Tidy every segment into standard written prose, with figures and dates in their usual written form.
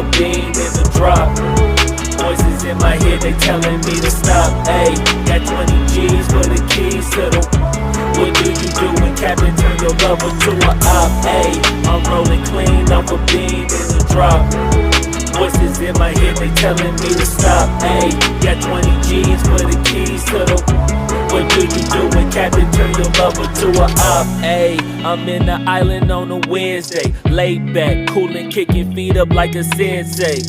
a beam in the drop. Voices in my head, they telling me to stop. Ayy, got 20 G's for the keys to the. What do you do when Captain turn your lover to a op? Ayy, I'm rolling clean off a beam in the drop. Voices in my head, they telling me to stop. Ayy, got 20 G's for the keys to the. What do you do when Captain turn your lover to a op? Ayy, I'm in the island on a Wednesday, laid back, coolin', kicking feet up like a sensei.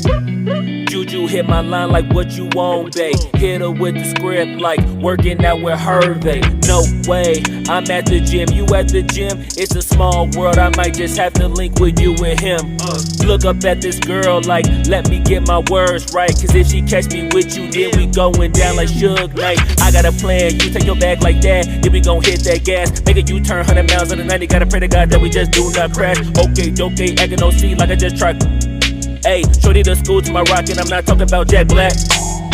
Juju hit my line like what you want, babe. Hit her with the script like working out with Hervey. No way, I'm at the gym, you at the gym. It's a small world, I might just have to link with you and him. Look up at this girl like, let me get my words right. Cause if she catch me with you, then we going down like Suge Knight. I got a plan, you take your bag like that, then we gon' hit that gas. Make a U-turn 100 miles on the 90, gotta pray to God that we just do not crash. Okay, acting no C like I just tried. Ayy, shorty the school to my rocket, I'm not talking about Jack Black.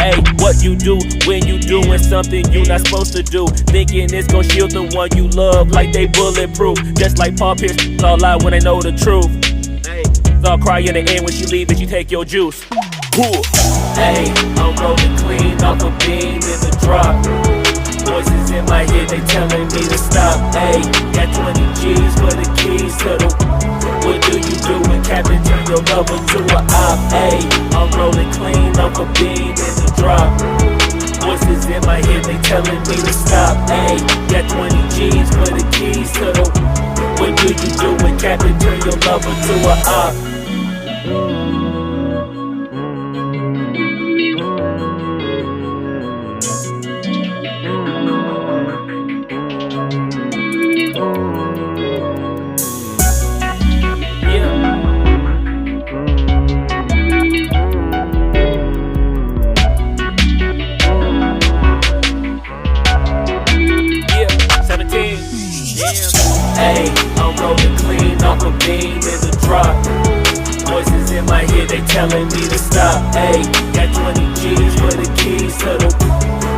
Ayy, what you do when you doing something you not supposed to do? Thinking it's gon' shield the one you love like they bulletproof. Just like Paul Pierce, it's all lie when they know the truth. Ayy, so I'll cry in the end when she leave and she take your juice. Ayy, I'm rolling clean off a beam in the drop. Voices in my head, they telling me to stop. Ayy, got 20 G's for the keys to the. What do you do when Captain turn your lover to a op? Ayy, I'm rolling clean off a beam in the drop. Voices in my head, they telling me to stop. Ayy, got 20 G's for the keys to the. What do you do when Captain turn your lover to a op? Ayy, I'm rolling clean off a beam in the drop. Voices in my head, they telling me to stop. Ayy, got 20 G's for the keys to the.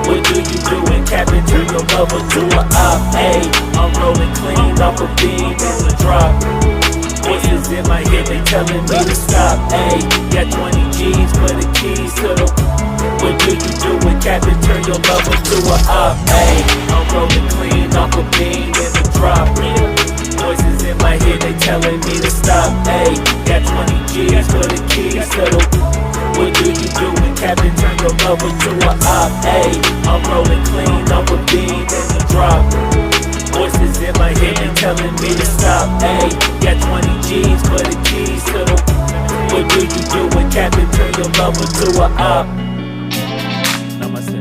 What do you do when Captain turn your lover to a op? Ayy, I'm rolling clean off a beam in the drop. Voices in my head, they telling me to stop. Ayy, got 20 G's for the keys to the. What do you do when Captain turn your lover to a op? Ayy, I'm rolling clean off a beam in the drop. Voices in my head, they telling me to stop. Ayy, got 20 G's for the keys to the. What do you do when Captain turn your lover to a op? Ayy, I'm rolling clean off a beam in the drop. Voices in my head, they telling me to stop. Ayy, got 20 G's for the keys to the. What do you do when Captain turn your lover to a op? Namaste.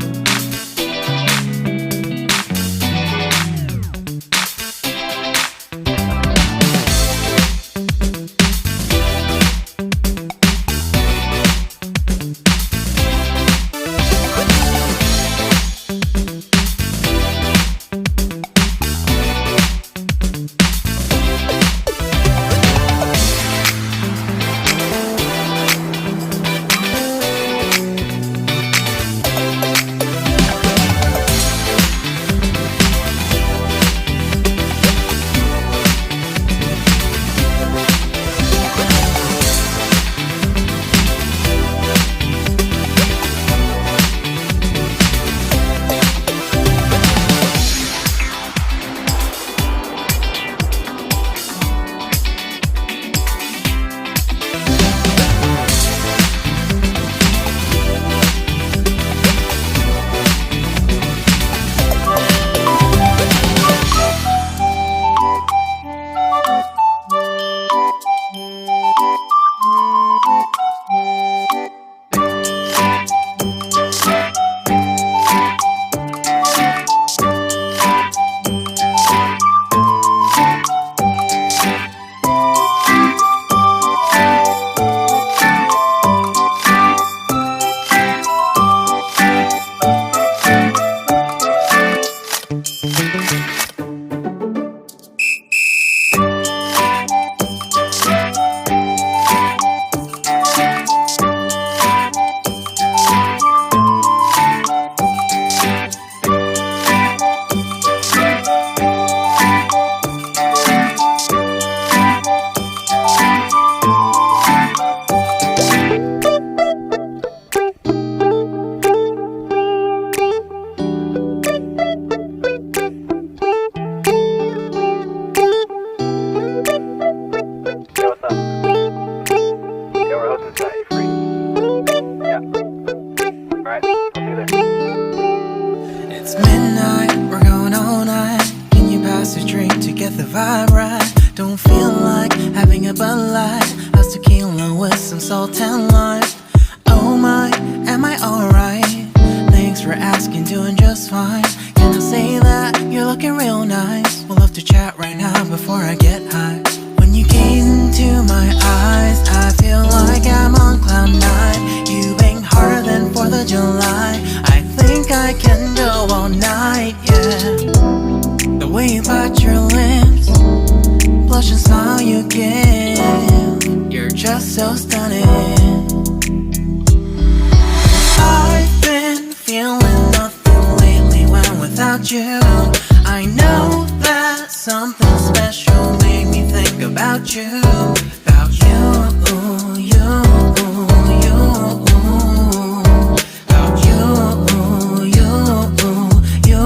so stunning. I've been feeling nothing lately when without you. I know that something special made me think about you. About you, you, you. About you, you, you.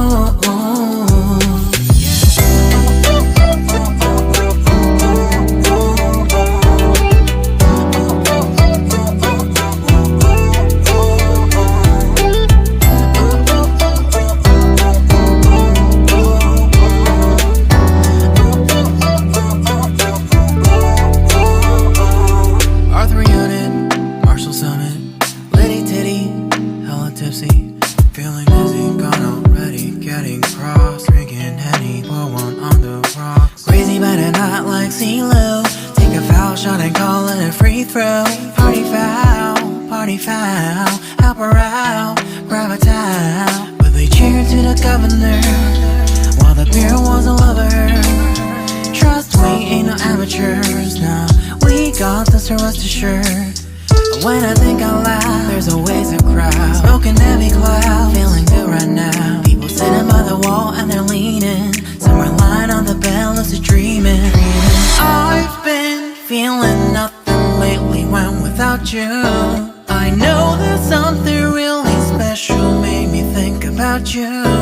Feeling dizzy, gone already, getting cross. Drinking Henny, pour one on the rocks. Crazy but not like CeeLo. Take a foul shot and call it a free throw. Party foul, help her out, grab a towel. But they cheered to the governor, while the beer was a lover. Trust we ain't no amateurs, nah, we got this, so rest assured. When I think out loud, there's always a crowd. Smoking heavy cloud, feeling good right now. People sitting by the wall and they're leaning. Some are lying on the bed, lucid dreaming. I've been feeling nothing lately when without you. I know that something really special made me think about you.